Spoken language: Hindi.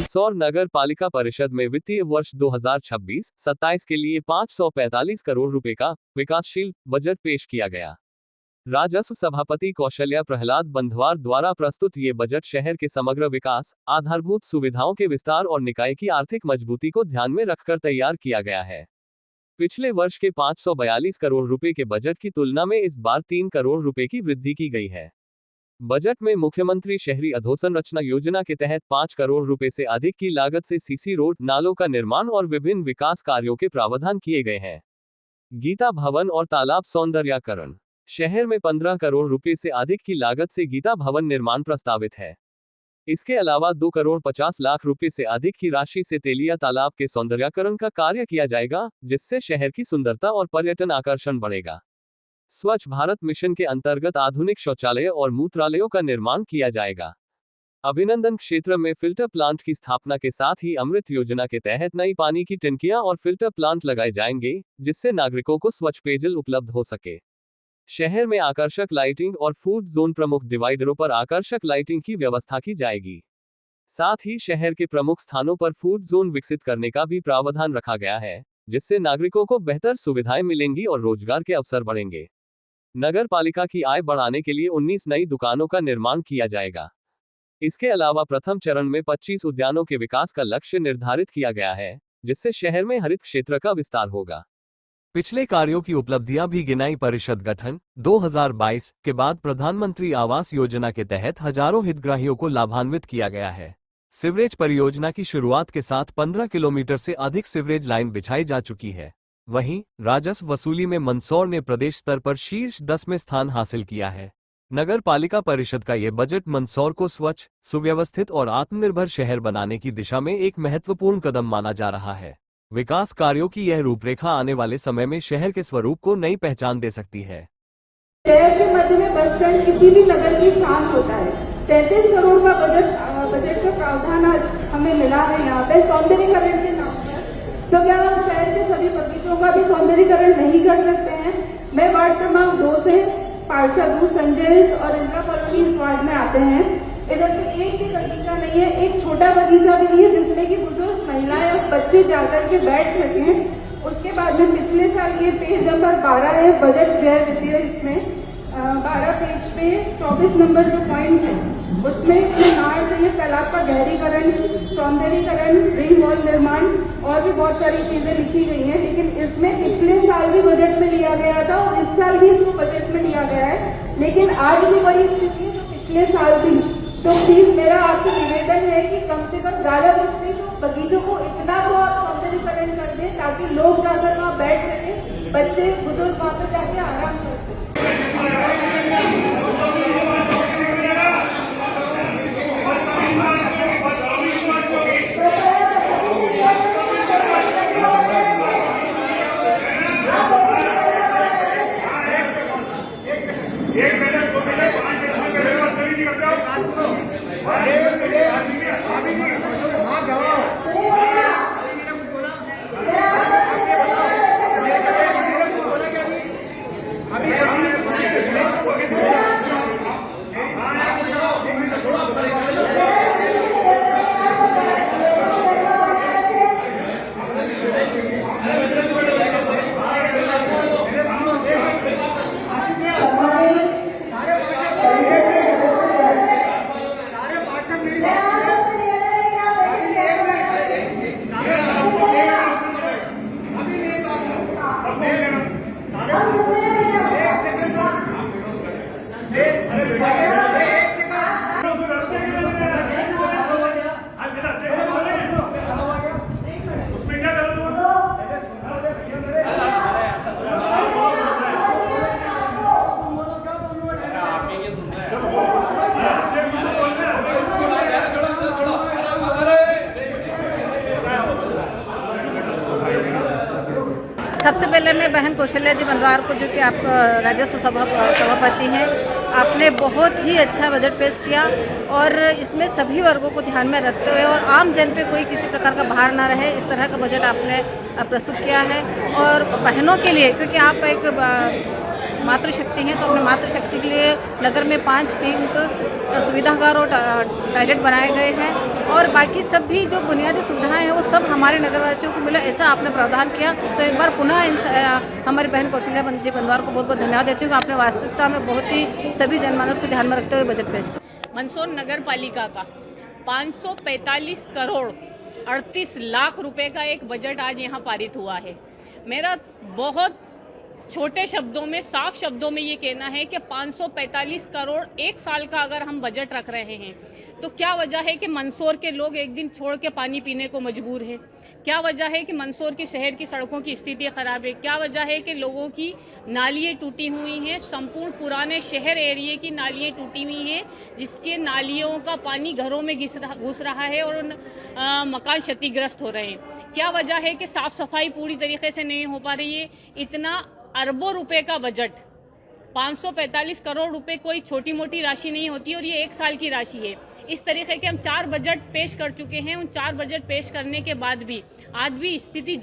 मंदसौर नगर पालिका परिषद में वित्तीय वर्ष 2026-27 के लिए 545 करोड़ रुपए का विकासशील बजट पेश किया गया। राजस्व सभापति कौशल्या प्रहलाद बंधवार द्वारा प्रस्तुत ये बजट शहर के समग्र विकास, आधारभूत सुविधाओं के विस्तार और निकाय की आर्थिक मजबूती को ध्यान में रखकर तैयार किया गया है। पिछले वर्ष के 542 करोड़ रुपए के बजट की तुलना में इस बार 3 करोड़ रुपए की वृद्धि की गई है। बजट में मुख्यमंत्री शहरी अधोसंरचना योजना के तहत 5 करोड़ रुपए से अधिक की लागत से सीसी रोड, नालों का निर्माण और विभिन्न विकास कार्यों के प्रावधान किए गए हैं। गीता भवन और तालाब सौंदर्यीकरण, शहर में 15 करोड़ रुपए से अधिक की लागत से गीता भवन निर्माण प्रस्तावित है। इसके अलावा 2 करोड़ 50 लाख रुपए से अधिक की राशि से तेलिया तालाब के सौंदर्यीकरण का कार्य किया जाएगा, जिससे शहर की सुंदरता और पर्यटन आकर्षण बढ़ेगा। स्वच्छ भारत मिशन के अंतर्गत आधुनिक शौचालय और मूत्रालयों का निर्माण किया जाएगा। अभिनंदन क्षेत्र में फिल्टर प्लांट की स्थापना के साथ ही अमृत योजना के तहत नई पानी की टंकियां और फिल्टर प्लांट लगाए जाएंगे, जिससे नागरिकों को स्वच्छ पेयजल उपलब्ध हो सके। शहर में आकर्षक लाइटिंग और फूड जोन, प्रमुख डिवाइडरों पर आकर्षक लाइटिंग की व्यवस्था की जाएगी। साथ ही शहर के प्रमुख स्थानों पर फूड जोन विकसित करने का भी प्रावधान रखा गया है, जिससे नागरिकों को बेहतर सुविधाएं मिलेंगी और रोजगार के अवसर बढ़ेंगे। नगर पालिका की आय बढ़ाने के लिए 19 नई दुकानों का निर्माण किया जाएगा। इसके अलावा प्रथम चरण में 25 उद्यानों के विकास का लक्ष्य निर्धारित किया गया है, जिससे शहर में हरित क्षेत्र का विस्तार होगा। पिछले कार्यों की उपलब्धियां भी गिनाई। परिषद गठन 2022 के बाद प्रधानमंत्री आवास योजना के तहत हजारों हितग्राहियों को लाभान्वित किया गया है। सीवरेज परियोजना की शुरुआत के साथ 15 किलोमीटर से अधिक सीवरेज लाइन बिछाई जा चुकी है। वहीं राजस्व वसूली में मंदसौर ने प्रदेश स्तर पर शीर्ष 10 में स्थान हासिल किया है। नगर पालिका परिषद का ये बजट मंदसौर को स्वच्छ, सुव्यवस्थित और आत्मनिर्भर शहर बनाने की दिशा में एक महत्वपूर्ण कदम माना जा रहा है। विकास कार्यों की यह रूपरेखा आने वाले समय में शहर के स्वरूप को नई पहचान दे सकती है। शहर के मध्य में बस स्टैंड किसी भी नगर की शान होता है। 33 करोड़ का बजट का प्रावधान आज हमें मिला है यहाँ पे सौंदर्यीकरण के नाम पर। तो क्या हम शहर के सभी बगीचों का भी सौंदर्यीकरण नहीं कर सकते हैं? मैं वार्ड क्रमांक 2 से पार्षद हूँ, संजय और इंदिरा कॉलोनी इस वार्ड में आते हैं। इधर पे एक भी बगीचा नहीं है, एक छोटा बगीचा भी नहीं है जिसमें कि बुजुर्ग महिलाएं और बच्चे जाकर के बैठ सकें। उसके बाद में पिछले साल ये पेज नंबर 12 है, बजट व्यय वित्तीय, इसमें 12 पेज पे 24 नंबर जो पॉइंट है उसमें नार से तालाब का गहरीकरण, सौंदर्यीकरण, रिंग वॉल निर्माण और भी बहुत सारी चीजें लिखी गई हैं। लेकिन इसमें पिछले साल भी बजट में लिया गया था और इस साल भी इसको बजट में लिया गया है, लेकिन आज भी वही स्थिति है जो पिछले साल थी। तो प्लीज मेरा आपसे निवेदन है कि कम से कम ज्यादा बच्चे तो बगीचों को इतना तो आप सौंदर्यीकरण कर दें ताकि लोग जाकर वहाँ बैठ सकें, बच्चे बुजुर्ग वहाँ पे जाके आराम कर सकें। सबसे पहले मैं बहन कौशल्या जी बंधवार को, जो कि आप राजस्व सभापति हैं, आपने बहुत ही अच्छा बजट पेश किया और इसमें सभी वर्गों को ध्यान में रखते हुए और आम जन पे कोई किसी प्रकार का भार ना रहे, इस तरह का बजट आपने प्रस्तुत किया है। और बहनों के लिए, क्योंकि आप एक मातृशक्ति हैं, तो अपने मातृशक्ति के लिए नगर में 5 पिंक सुविधागार और टॉयलेट बनाए गए हैं। और बाकी सब भी जो बुनियादी सुविधाएं हैं वो सब हमारे नगरवासियों को मिले, ऐसा आपने प्रावधान किया। तो एक बार पुनः हमारी बहन कौशल्या जी बंदवार को बहुत बहुत धन्यवाद देती हूँ। आपने वास्तविकता में बहुत ही सभी जनमानस को ध्यान में रखते हुए बजट पेश किया। मंदसौर नगर पालिका का 545 करोड़ 38 लाख रुपए का एक बजट आज यहाँ पारित हुआ है। मेरा बहुत छोटे शब्दों में, साफ शब्दों में ये कहना है कि 545 करोड़ एक साल का अगर हम बजट रख रहे हैं तो क्या वजह है कि मंदसौर के लोग एक दिन छोड़ के पानी पीने को मजबूर हैं? क्या वजह है कि मंदसौर की शहर की सड़कों की स्थिति खराब है? क्या वजह है कि लोगों की नालियाँ टूटी हुई हैं? संपूर्ण पुराने शहर एरिए की नालियाँ टूटी हुई हैं, जिसके नालियों का पानी घरों में घुस रहा है और मकान क्षतिग्रस्त हो रहे हैं। क्या वजह है कि साफ सफाई पूरी तरीके से नहीं हो पा रही है? इतना अरबों रुपए का बजट, 545 करोड़ रुपए कोई छोटी मोटी राशि नहीं होती और ये एक साल की राशि है। इस तरीके के हम 4 बजट पेश कर चुके हैं। उन 4 बजट पेश करने के बाद भी आज भी स्थिति